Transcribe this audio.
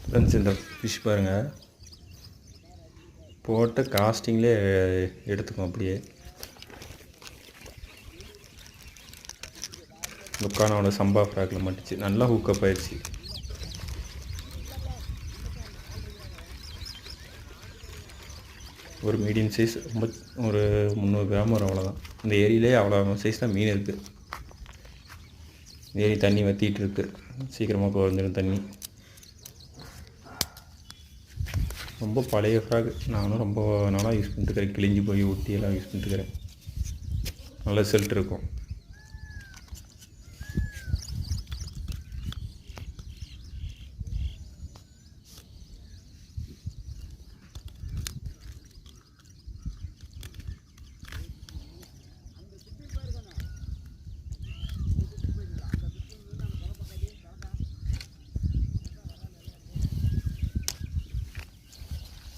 Friends, இந்த fish பாருங்கள், போட்ட காஸ்டிங்லேயே எடுத்துக்கும். அப்படியே லுக்கானோட சம்பா ஃப்ராக்கில் மாட்டுச்சு, நல்லா ஹூக்கப் ஆயிடுச்சு. ஒரு மீடியம் சைஸ், ரொம்ப ஒரு 300 கிராம் வரும், அவ்வளோதான். இந்த ஏரியிலே அவ்வளோ சைஸ் தான் மீன் இருக்குது. ஏரி தண்ணி வற்றிட்டு இருக்கு, சீக்கிரமாக குறைஞ்சிடும் தண்ணி. ரொம்ப பழைய ஃப்ராக், நானும் ரொம்ப நாளாக யூஸ் பண்ணிட்டுருக்கிறேன். கிழிஞ்சி போய் ஒட்டியெல்லாம் யூஸ் பண்ணிட்டுருக்கிறேன். நல்ல ரிசல்ட் இருக்கும்.